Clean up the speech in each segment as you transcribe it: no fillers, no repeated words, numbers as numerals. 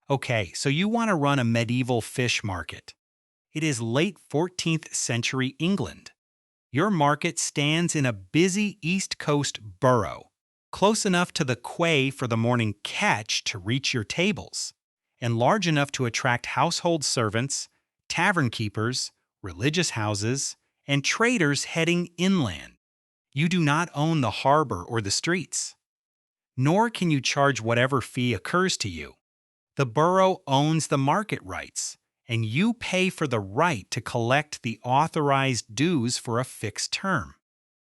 Okay, so you want to run a medieval fish market. It is late 14th century England. Your market stands in a busy East Coast borough, close enough to the quay for the morning catch to reach your tables, and large enough to attract household servants, tavern keepers, religious houses, and traders heading inland. You do not own the harbor or the streets, nor can you charge whatever fee occurs to you. The borough owns the market rights, and you pay for the right to collect the authorized dues for a fixed term.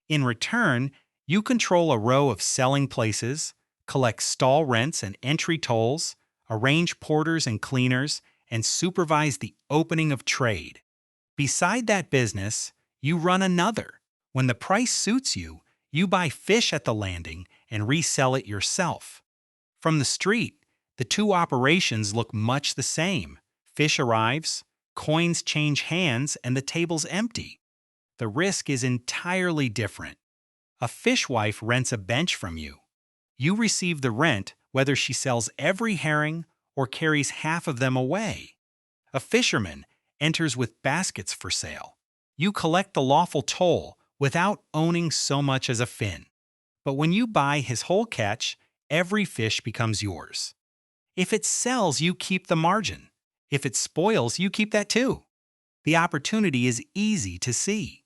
In return, you control a row of selling places, collect stall rents and entry tolls, arrange porters and cleaners, and supervise the opening of trade. Beside that business, you run another. When the price suits you, you buy fish at the landing and resell it yourself. From the street, the two operations look much the same. Fish arrives, coins change hands, and the table's empty. The risk is entirely different. A fishwife rents a bench from you. You receive the rent whether she sells every herring or carries half of them away. A fisherman enters with baskets for sale. You collect the lawful toll without owning so much as a fin. But when you buy his whole catch, every fish becomes yours. If it sells, you keep the margin. If it spoils, you keep that too. The opportunity is easy to see.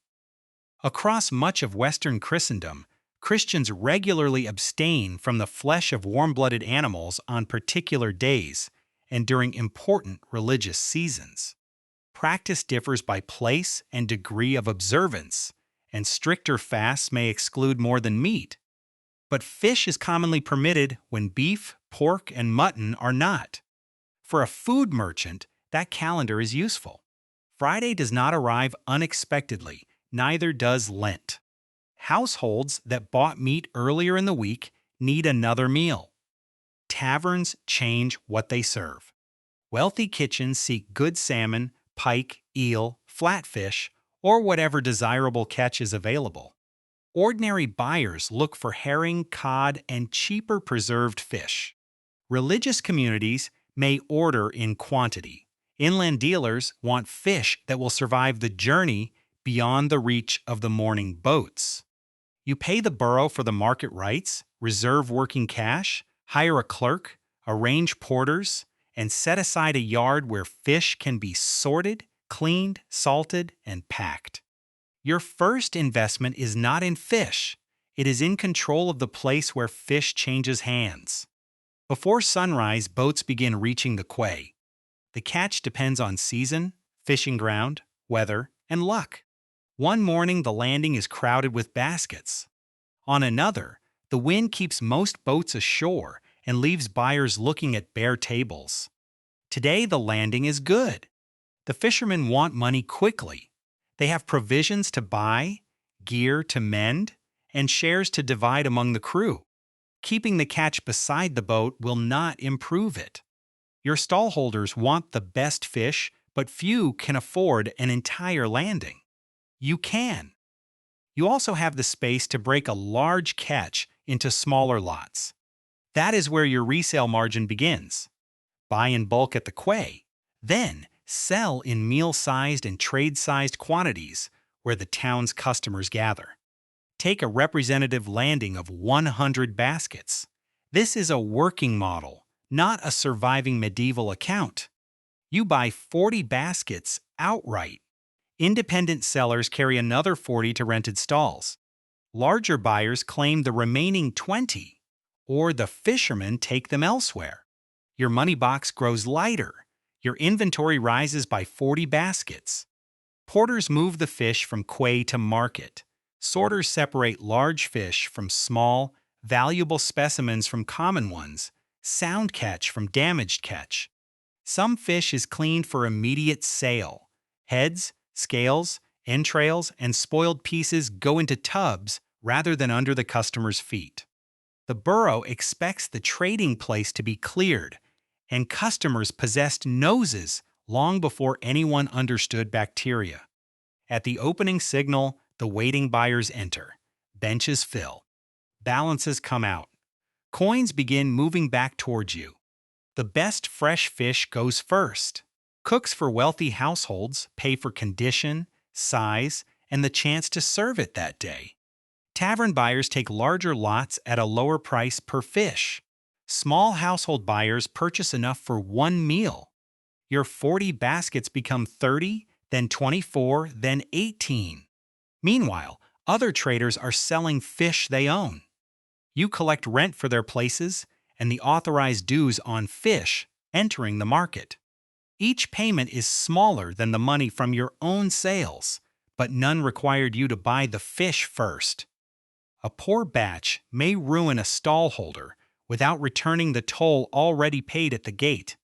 Across much of Western Christendom, Christians regularly abstain from the flesh of warm-blooded animals on particular days and during important religious seasons. Practice differs by place and degree of observance, and stricter fasts may exclude more than meat. But fish is commonly permitted when beef, pork, and mutton are not. For a food merchant, that calendar is useful. Friday does not arrive unexpectedly, neither does Lent. Households that bought meat earlier in the week need another meal. Taverns change what they serve. Wealthy kitchens seek good salmon, pike, eel, flatfish, or whatever desirable catch is available. Ordinary buyers look for herring, cod, and cheaper preserved fish. Religious communities may order in quantity. Inland dealers want fish that will survive the journey beyond the reach of the morning boats. You pay the borough for the market rights, reserve working cash, hire a clerk, arrange porters, and set aside a yard where fish can be sorted, cleaned, salted, and packed. Your first investment is not in fish. It is in control of the place where fish changes hands. Before sunrise, boats begin reaching the quay. The catch depends on season, fishing ground, weather, and luck. One morning, the landing is crowded with baskets. On another, the wind keeps most boats ashore and leaves buyers looking at bare tables. Today, the landing is good. The fishermen want money quickly. They have provisions to buy, gear to mend, and shares to divide among the crew. Keeping the catch beside the boat will not improve it. Your stallholders want the best fish, but few can afford an entire landing. You can. You also have the space to break a large catch into smaller lots. That is where your resale margin begins. Buy in bulk at the quay, then sell in meal-sized and trade-sized quantities where the town's customers gather. Take a representative landing of 100 baskets. This is a working model, not a surviving medieval account. You buy 40 baskets outright. Independent sellers carry another 40 to rented stalls. Larger buyers claim the remaining 20, or the fishermen take them elsewhere. Your money box grows lighter. Your inventory rises by 40 baskets. Porters move the fish from quay to market. Sorters separate large fish from small, valuable specimens from common ones, sound catch from damaged catch. Some fish is cleaned for immediate sale. Heads, scales, entrails, and spoiled pieces go into tubs rather than under the customer's feet. The borough expects the trading place to be cleared, and customers possessed noses long before anyone understood bacteria. At the opening signal, the waiting buyers enter. Benches fill. Balances come out. Coins begin moving back towards you. The best fresh fish goes first. Cooks for wealthy households pay for condition, size, and the chance to serve it that day. Tavern buyers take larger lots at a lower price per fish. Small household buyers purchase enough for one meal. Your 40 baskets become 30, then 24, then 18. Meanwhile, other traders are selling fish they own. You collect rent for their places and the authorized dues on fish entering the market. Each payment is smaller than the money from your own sales, but none required you to buy the fish first. A poor batch may ruin a stallholder without returning the toll already paid at the gate.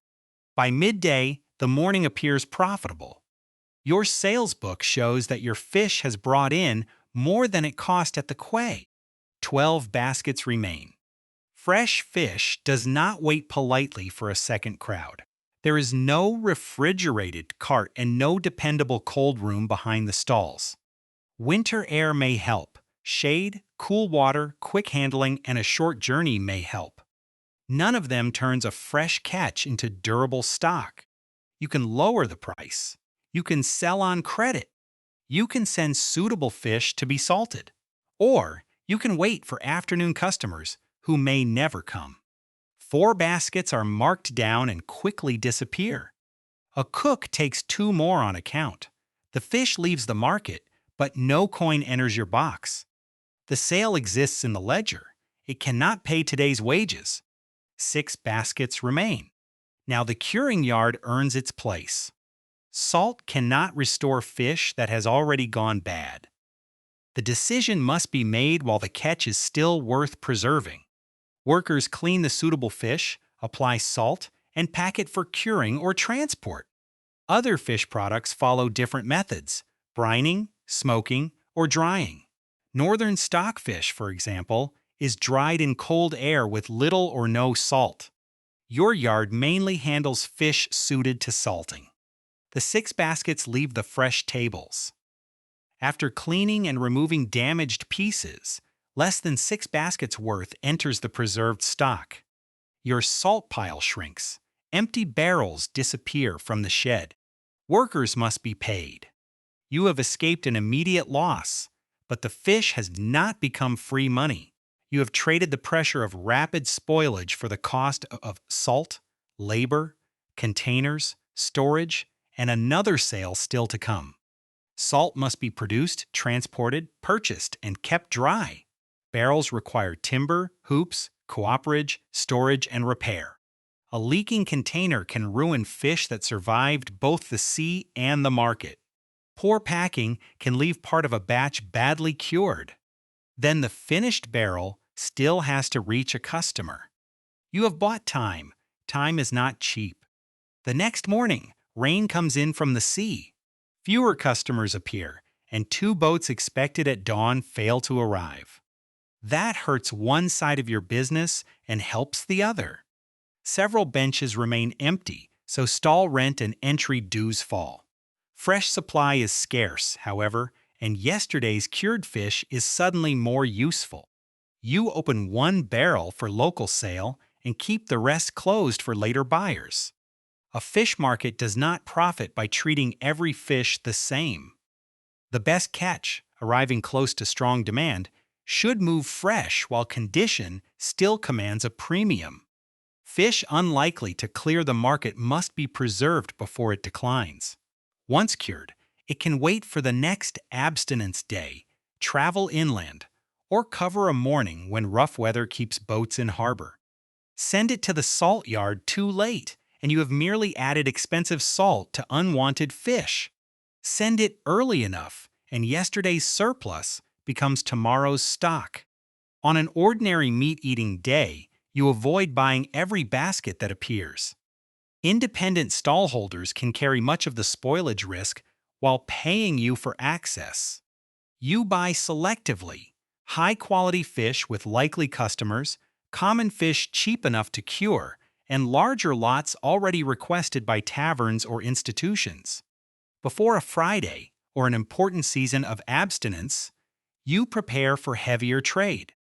By midday, the morning appears profitable. Your sales book shows that your fish has brought in more than it cost at the quay. 12 baskets remain. Fresh fish does not wait politely for a second crowd. There is no refrigerated cart and no dependable cold room behind the stalls. Winter air may help. Shade, cool water, quick handling, and a short journey may help. None of them turns a fresh catch into durable stock. You can lower the price. You can sell on credit. You can send suitable fish to be salted. Or you can wait for afternoon customers who may never come. 4 baskets are marked down and quickly disappear. A cook takes 2 more on account. The fish leaves the market, but no coin enters your box. The sale exists in the ledger. It cannot pay today's wages. 6 baskets remain. Now the curing yard earns its place. Salt cannot restore fish that has already gone bad. The decision must be made while the catch is still worth preserving. Workers clean the suitable fish, apply salt, and pack it for curing or transport. Other fish products follow different methods: brining, smoking, or drying. Northern stockfish, for example, is dried in cold air with little or no salt. Your yard mainly handles fish suited to salting. The 6 baskets leave the fresh tables. After cleaning and removing damaged pieces, less than 6 baskets worth enters the preserved stock. Your salt pile shrinks. Empty barrels disappear from the shed. Workers must be paid. You have escaped an immediate loss, but the fish has not become free money. You have traded the pressure of rapid spoilage for the cost of salt, labor, containers, storage, and another sale still to come. Salt must be produced, transported, purchased, and kept dry. Barrels require timber, hoops, cooperage, storage, and repair. A leaking container can ruin fish that survived both the sea and the market. Poor packing can leave part of a batch badly cured. Then the finished barrel still has to reach a customer. You have bought time. Time is not cheap. The next morning, rain comes in from the sea. Fewer customers appear, and 2 boats expected at dawn fail to arrive. That hurts one side of your business and helps the other. Several benches remain empty, so stall rent and entry dues fall. Fresh supply is scarce, however, and yesterday's cured fish is suddenly more useful. You open 1 barrel for local sale and keep the rest closed for later buyers. A fish market does not profit by treating every fish the same. The best catch, arriving close to strong demand, should move fresh while condition still commands a premium. Fish unlikely to clear the market must be preserved before it declines. Once cured, it can wait for the next abstinence day, travel inland, or cover a morning when rough weather keeps boats in harbor. Send it to the salt yard too late, and you have merely added expensive salt to unwanted fish. Send it early enough, and yesterday's surplus becomes tomorrow's stock. On an ordinary meat-eating day, you avoid buying every basket that appears. Independent stallholders can carry much of the spoilage risk while paying you for access. You buy selectively: high-quality fish with likely customers, common fish cheap enough to cure, and larger lots already requested by taverns or institutions. Before a Friday or an important season of abstinence, you prepare for heavier trade.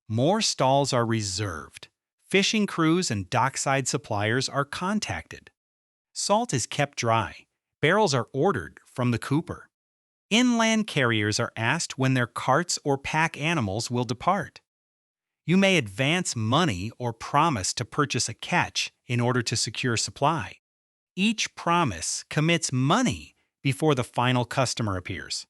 More stalls are reserved. Fishing crews and dockside suppliers are contacted. Salt is kept dry. Barrels are ordered from the cooper. Inland carriers are asked when their carts or pack animals will depart. You may advance money or promise to purchase a catch in order to secure supply. Each promise commits money before the final customer appears.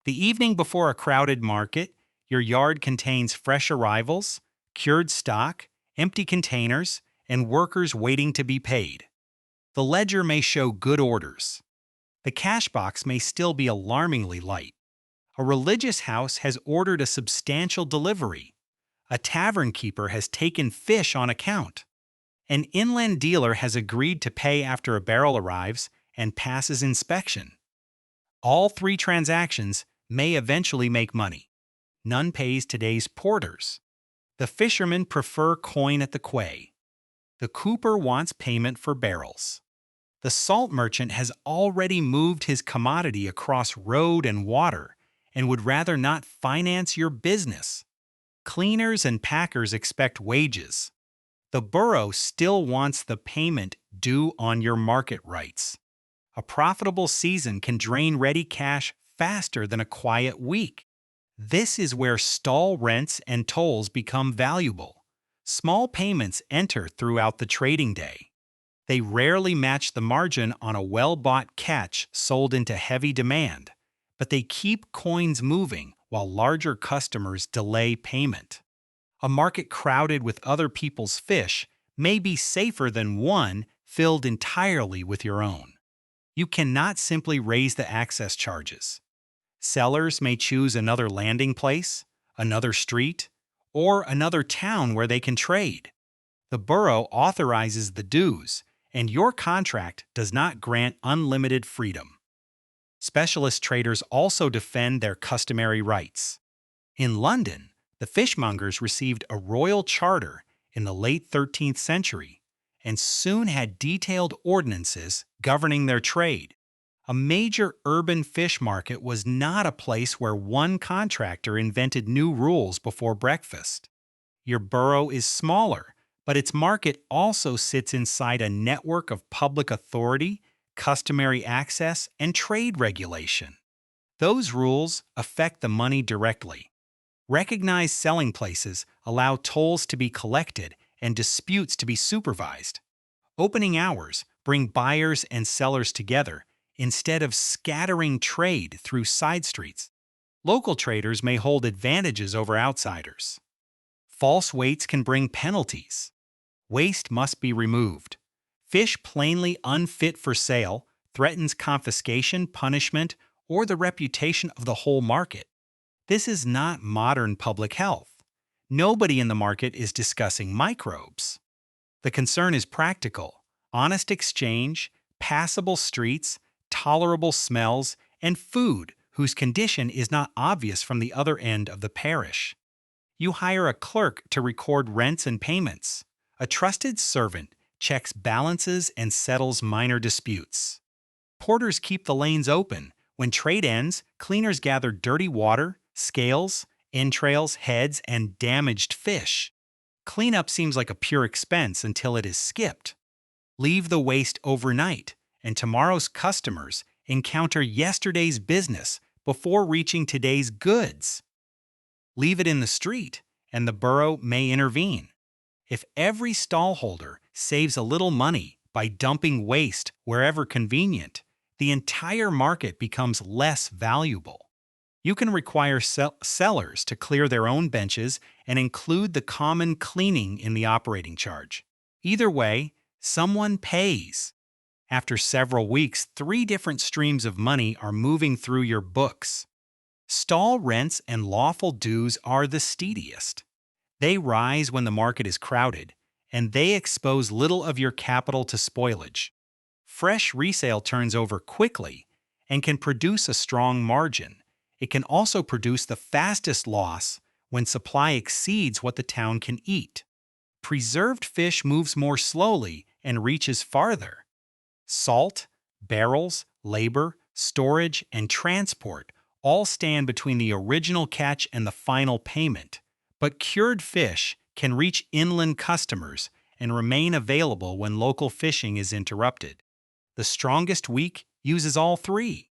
The evening before a crowded market, your yard contains fresh arrivals, cured stock, empty containers, and workers waiting to be paid. The ledger may show good orders. The cash box may still be alarmingly light. A religious house has ordered a substantial delivery. A tavern keeper has taken fish on account. An inland dealer has agreed to pay after a barrel arrives and passes inspection. All three transactions may eventually make money. None pays today's porters. The fishermen prefer coin at the quay. The cooper wants payment for barrels. The salt merchant has already moved his commodity across road and water and would rather not finance your business. Cleaners and packers expect wages. The borough still wants the payment due on your market rights. A profitable season can drain ready cash faster than a quiet week. This is where stall rents and tolls become valuable. Small payments enter throughout the trading day. They rarely match the margin on a well-bought catch sold into heavy demand, but they keep coins moving while larger customers delay payment. A market crowded with other people's fish may be safer than one filled entirely with your own. You cannot simply raise the access charges. Sellers may choose another landing place, another street, or another town where they can trade. The borough authorizes the dues, and your contract does not grant unlimited freedom. Specialist traders also defend their customary rights. In London, the fishmongers received a royal charter in the late 13th century and soon had detailed ordinances governing their trade. A major urban fish market was not a place where one contractor invented new rules before breakfast. Your borough is smaller, but its market also sits inside a network of public authority, customary access, and trade regulation. Those rules affect the money directly. Recognized selling places allow tolls to be collected and disputes to be supervised. Opening hours bring buyers and sellers together instead of scattering trade through side streets. Local traders may hold advantages over outsiders. False weights can bring penalties. Waste must be removed. Fish plainly unfit for sale threatens confiscation, punishment, or the reputation of the whole market. This is not modern public health. Nobody in the market is discussing microbes. The concern is practical: honest exchange, passable streets, tolerable smells, and food whose condition is not obvious from the other end of the parish. You hire a clerk to record rents and payments. A trusted servant checks balances and settles minor disputes. Porters keep the lanes open. When trade ends, cleaners gather dirty water, scales, entrails, heads, and damaged fish. Cleanup seems like a pure expense until it is skipped. Leave the waste overnight, and tomorrow's customers encounter yesterday's business before reaching today's goods. Leave it in the street, and the borough may intervene. If every stallholder saves a little money by dumping waste wherever convenient, the entire market becomes less valuable. You can require sellers to clear their own benches and include the common cleaning in the operating charge. Either way, someone pays. After several weeks, 3 different streams of money are moving through your books. Stall rents and lawful dues are the steadiest. They rise when the market is crowded, and they expose little of your capital to spoilage. Fresh resale turns over quickly and can produce a strong margin. It can also produce the fastest loss when supply exceeds what the town can eat. Preserved fish moves more slowly and reaches farther. Salt, barrels, labor, storage, and transport all stand between the original catch and the final payment. But cured fish can reach inland customers and remain available when local fishing is interrupted. The strongest week uses all three.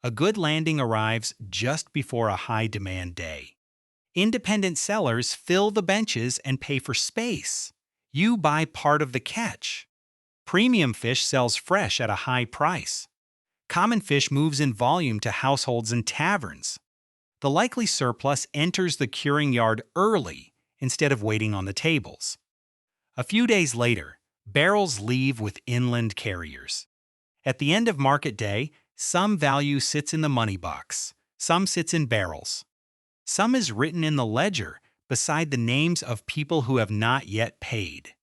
A good landing arrives just before a high-demand day. Independent sellers fill the benches and pay for space. You buy part of the catch. Premium fish sells fresh at a high price. Common fish moves in volume to households and taverns. The likely surplus enters the curing yard early instead of waiting on the tables. A few days later, barrels leave with inland carriers. At the end of market day, some value sits in the money box, some sits in barrels. Some is written in the ledger beside the names of people who have not yet paid.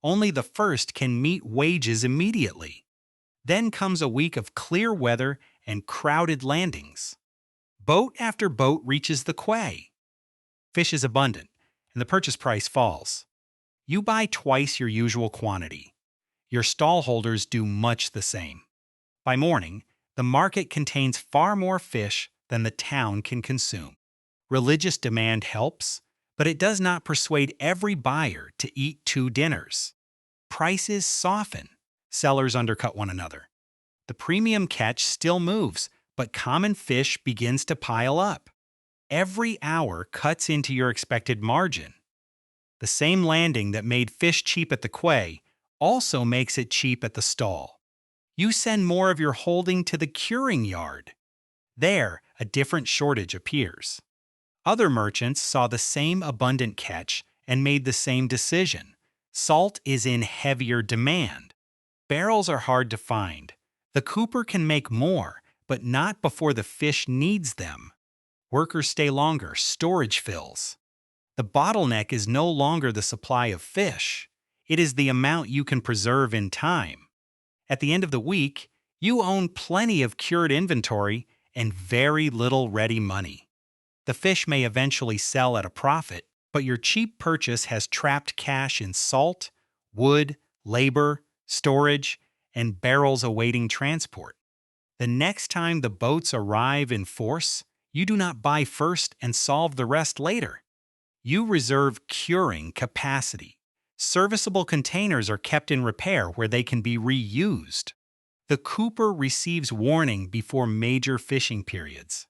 Only the first can meet wages immediately. Then comes a week of clear weather and crowded landings. Boat after boat reaches the quay. Fish is abundant, and the purchase price falls. You buy twice your usual quantity. Your stallholders do much the same. By morning, the market contains far more fish than the town can consume. Religious demand helps, but it does not persuade every buyer to eat 2 dinners. Prices soften. Sellers undercut one another. The premium catch still moves, but common fish begins to pile up. Every hour cuts into your expected margin. The same landing that made fish cheap at the quay also makes it cheap at the stall. You send more of your holding to the curing yard. There, a different shortage appears. Other merchants saw the same abundant catch and made the same decision. Salt is in heavier demand. Barrels are hard to find. The cooper can make more, but not before the fish needs them. Workers stay longer, storage fills. The bottleneck is no longer the supply of fish. It is the amount you can preserve in time. At the end of the week, you own plenty of cured inventory and very little ready money. The fish may eventually sell at a profit, but your cheap purchase has trapped cash in salt, wood, labor, storage, and barrels awaiting transport. The next time the boats arrive in force, you do not buy first and solve the rest later. You reserve curing capacity. Serviceable containers are kept in repair where they can be reused. The cooper receives warning before major fishing periods.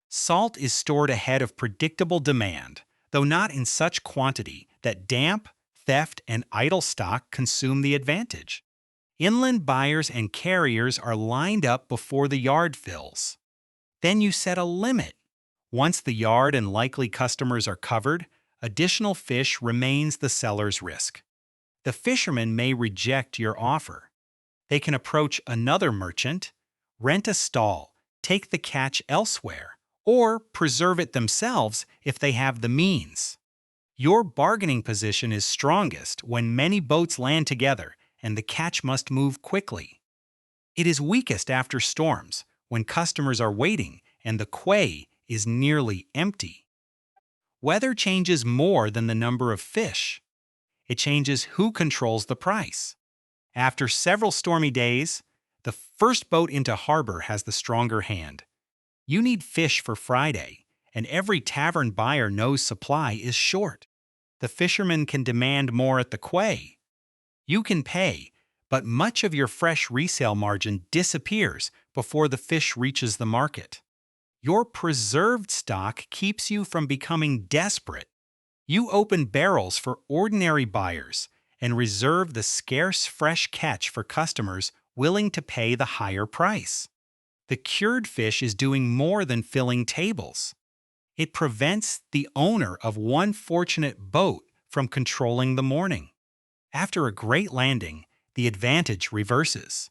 Salt is stored ahead of predictable demand, though not in such quantity that damp, theft, and idle stock consume the advantage. Inland buyers and carriers are lined up before the yard fills. Then you set a limit. Once the yard and likely customers are covered, additional fish remains the seller's risk. The fisherman may reject your offer. They can approach another merchant, rent a stall, take the catch elsewhere, or preserve it themselves if they have the means. Your bargaining position is strongest when many boats land together and the catch must move quickly. It is weakest after storms, when customers are waiting and the quay is nearly empty. Weather changes more than the number of fish. It changes who controls the price. After several stormy days, the first boat into harbor has the stronger hand. You need fish for Friday, and every tavern buyer knows supply is short. The fisherman can demand more at the quay. You can pay, but much of your fresh resale margin disappears before the fish reaches the market. Your preserved stock keeps you from becoming desperate. You open barrels for ordinary buyers and reserve the scarce fresh catch for customers willing to pay the higher price. The cured fish is doing more than filling tables. It prevents the owner of one fortunate boat from controlling the morning. After a great landing, the advantage reverses.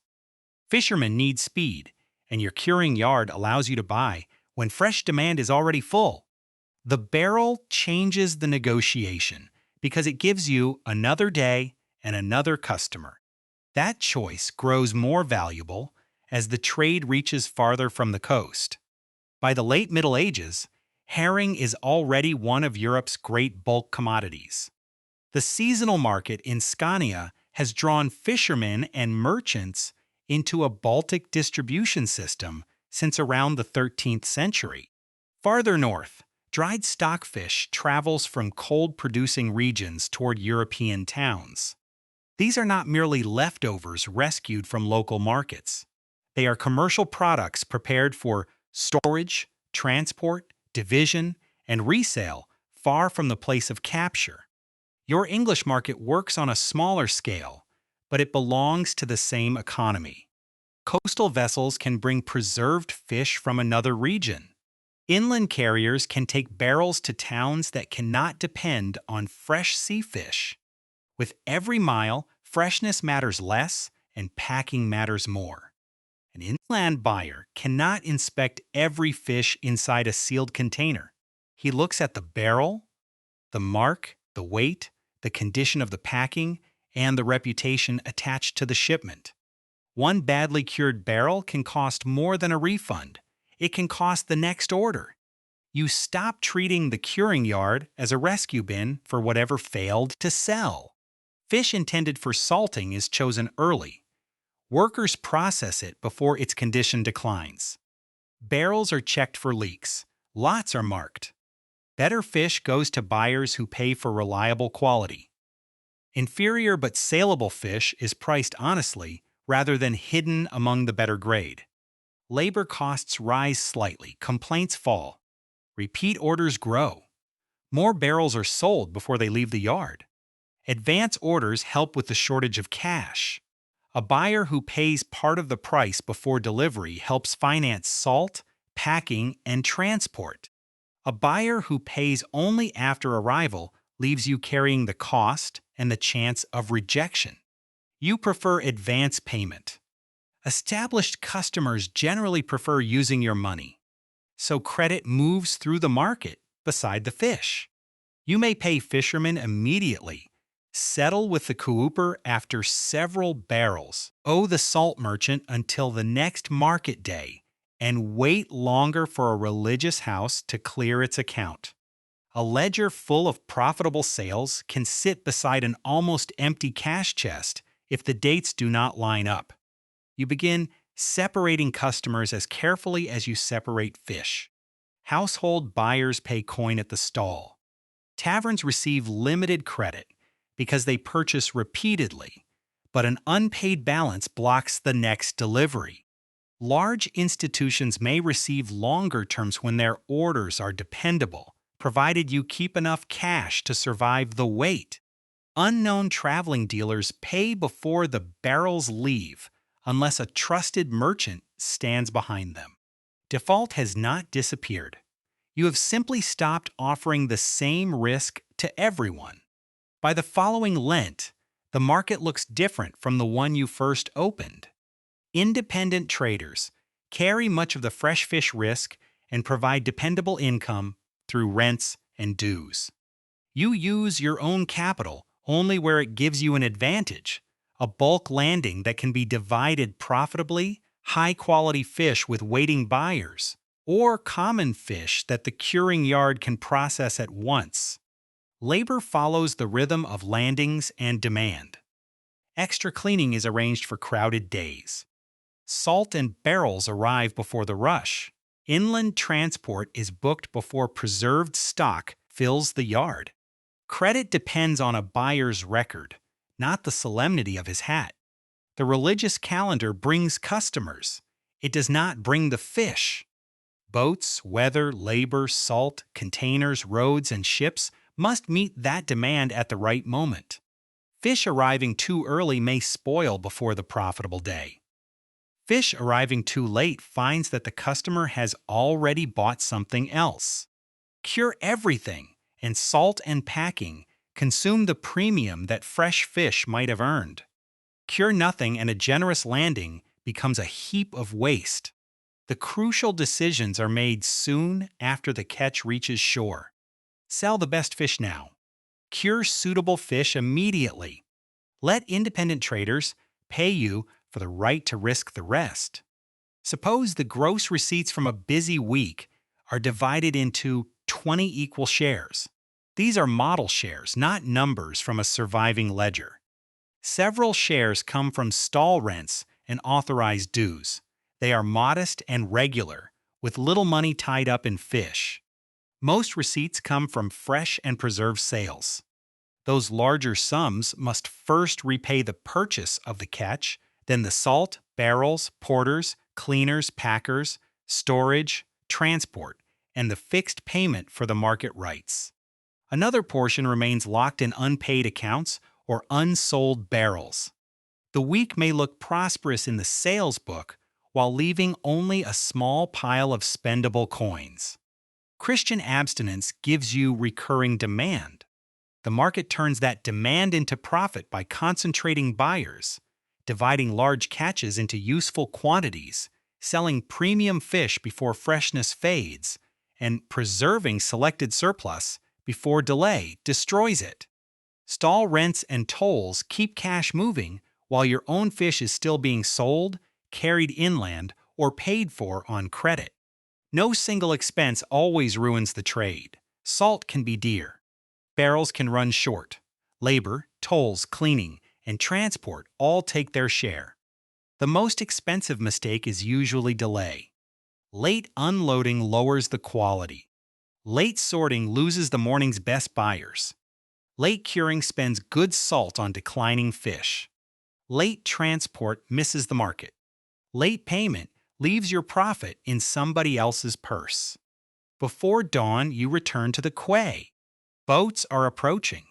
Fishermen need speed, and your curing yard allows you to buy when fresh demand is already full. The barrel changes the negotiation because it gives you another day and another customer. That choice grows more valuable as the trade reaches farther from the coast. By the late Middle Ages, herring is already one of Europe's great bulk commodities. The seasonal market in Scania has drawn fishermen and merchants into a Baltic distribution system since around the 13th century. Farther north, Dried stockfish travels from cold-producing regions toward European towns. These are not merely leftovers rescued from local markets. They are commercial products prepared for storage, transport, division, and resale far from the place of capture. Your English market works on a smaller scale, but it belongs to the same economy. Coastal vessels can bring preserved fish from another region. Inland carriers can take barrels to towns that cannot depend on fresh sea fish. With every mile, freshness matters less and packing matters more. An inland buyer cannot inspect every fish inside a sealed container. He looks at the barrel, the mark, the weight, the condition of the packing, and the reputation attached to the shipment. One badly cured barrel can cost more than a refund. It can cost the next order. You stop treating the curing yard as a rescue bin for whatever failed to sell. Fish intended for salting is chosen early. Workers process it before its condition declines. Barrels are checked for leaks. Lots are marked. Better fish goes to buyers who pay for reliable quality. Inferior but saleable fish is priced honestly rather than hidden among the better grade. Labor costs rise slightly, complaints fall. Repeat orders grow. More barrels are sold before they leave the yard. Advance orders help with the shortage of cash. A buyer who pays part of the price before delivery helps finance salt, packing, and transport. A buyer who pays only after arrival leaves you carrying the cost and the chance of rejection. You prefer advance payment. Established customers generally prefer using your money, so credit moves through the market beside the fish. You may pay fishermen immediately, settle with the cooper after several barrels, owe the salt merchant until the next market day, and wait longer for a religious house to clear its account. A ledger full of profitable sales can sit beside an almost empty cash chest if the dates do not line up. You begin separating customers as carefully as you separate fish. Household buyers pay coin at the stall. Taverns receive limited credit because they purchase repeatedly, but an unpaid balance blocks the next delivery. Large institutions may receive longer terms when their orders are dependable, provided you keep enough cash to survive the wait. Unknown traveling dealers pay before the barrels leave, unless a trusted merchant stands behind them. Default has not disappeared. You have simply stopped offering the same risk to everyone. By the following Lent, the market looks different from the one you first opened. Independent traders carry much of the fresh fish risk and provide dependable income through rents and dues. You use your own capital only where it gives you an advantage, a bulk landing that can be divided profitably, high-quality fish with waiting buyers, or common fish that the curing yard can process at once. Labor follows the rhythm of landings and demand. Extra cleaning is arranged for crowded days. Salt and barrels arrive before the rush. Inland transport is booked before preserved stock fills the yard. Credit depends on a buyer's record, not the solemnity of his hat. The religious calendar brings customers. It does not bring the fish. Boats, weather, labor, salt, containers, roads, and ships must meet that demand at the right moment. Fish arriving too early may spoil before the profitable day. Fish arriving too late finds that the customer has already bought something else. Cure everything, and salt and packing consume the premium that fresh fish might have earned. Cure nothing and a generous landing becomes a heap of waste. The crucial decisions are made soon after the catch reaches shore. Sell the best fish now. Cure suitable fish immediately. Let independent traders pay you for the right to risk the rest. Suppose the gross receipts from a busy week are divided into 20 equal shares. These are model shares, not numbers from a surviving ledger. Several shares come from stall rents and authorized dues. They are modest and regular, with little money tied up in fish. Most receipts come from fresh and preserved sales. Those larger sums must first repay the purchase of the catch, then the salt, barrels, porters, cleaners, packers, storage, transport, and the fixed payment for the market rights. Another portion remains locked in unpaid accounts or unsold barrels. The week may look prosperous in the sales book while leaving only a small pile of spendable coins. Christian abstinence gives you recurring demand. The market turns that demand into profit by concentrating buyers, dividing large catches into useful quantities, selling premium fish before freshness fades, and preserving selected surplus before delay destroys it. Stall rents and tolls keep cash moving while your own fish is still being sold, carried inland, or paid for on credit. No single expense always ruins the trade. Salt can be dear. Barrels can run short. Labor, tolls, cleaning, and transport all take their share. The most expensive mistake is usually delay. Late unloading lowers the quality. Late sorting loses the morning's best buyers. Late curing spends good salt on declining fish. Late transport misses the market. Late payment leaves your profit in somebody else's purse. Before dawn, you return to the quay. Boats are approaching.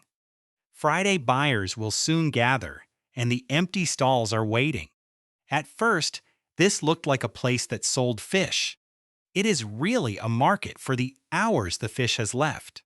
Friday buyers will soon gather, and the empty stalls are waiting. At first, this looked like a place that sold fish. It is really a market for the hours the fish has left.